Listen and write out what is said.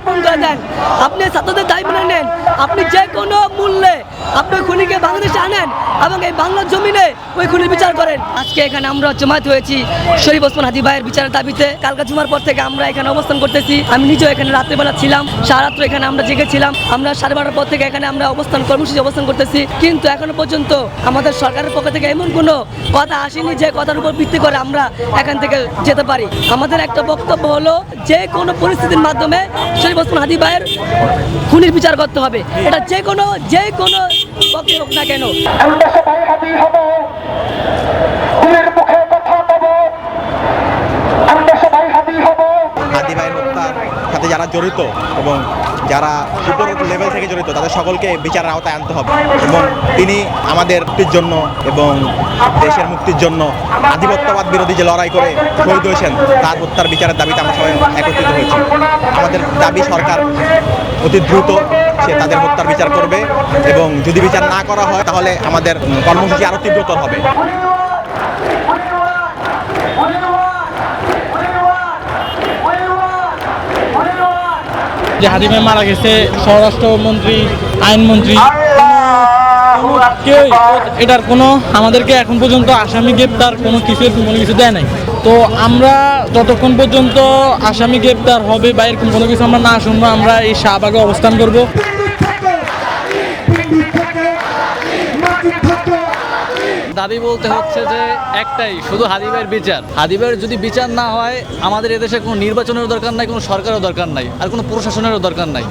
খুন করে দেন, আপনি ছাত্রদের দায় মেনে নেন, আপনি যে কোনো মূল্যে আপনি খুনিকে বাংলাদেশে আনেন এবং এই বাংলার জমিনে ওই খুনির বিচার করেন। আজকে এখানে আমরা জমায়েত হয়েছি শরীফ ওসমান হাদি ভাইয়ের বিচারের দাবিতে। কালকা জুমার পর থেকে আমরা এখানে অবস্থান করতেছি। আমি নিজেও এখানে রাত্রেবেলা ছিলাম, সারারাত্র এখানে আমরা জেগেছিলাম। আমরা 12:30টার পর থেকে এখানে আমরা কর্মসূচি অবস্থান করতেছি, কিন্তু এখনো পর্যন্ত আমাদের সরকারের পক্ষ থেকে এমন কোনো কথা আসেনি যে কথার উপর ভিত্তি করে আমরা এখান থেকে যেতে পারি। আমাদের একটা বক্তব্য হলো, যে কোনো পরিস্থিতির মাধ্যমে শরীফ ওসমান হাদি ভাইয়ের খুনির বিচার করতে হবে। এটা যে কোনো পক্ষে হোক না কেন। হাদি ভাইয়ের হত্যার সাথে যারা জড়িত এবং যারা উপর লেভেল থেকে জড়িত তাদের সকলকে বিচারের আওতায় আনতে হবে এবং তিনি আমাদের মুক্তির জন্য এবং দেশের মুক্তির জন্য আধিপত্যবাদ বিরোধী যে লড়াই করে শহীদ হয়েছেন তার হত্যার বিচারের দাবিতে আমরা সবাই একত্রিত হয়েছি। আমাদের দাবি সরকার অতি দ্রুত সে তাদের হত্যার বিচার করবে এবং যদি বিচার না করা হয় তাহলে আমাদের কর্মসূচি আরও তীব্রতর হবে। যে হাদি ভাই মারা গেছে, স্বরাষ্ট্রমন্ত্রী, আইনমন্ত্রী, কেউ এটার কোনো আমাদেরকে এখন পর্যন্ত আসামি গ্রেপ্তার কোনো কিছু দেয় নাই। তো আমরা যতক্ষণ পর্যন্ত আসামি গ্রেপ্তার হবে বা এরকম কোনো কিছু আমরা না শুনবো, আমরা এই শাহবাগে অবস্থান করব। দাবি বলতে হচ্ছে যে একটাই, শুধু হাদি ভাইয়ের বিচার। হাদি ভাইয়ের যদি বিচার না হয় আমাদের এদেশে কোনো নির্বাচনের দরকার নাই, কোনো সরকারের দরকার নাই, আর কোনো প্রশাসনেরও দরকার নাই।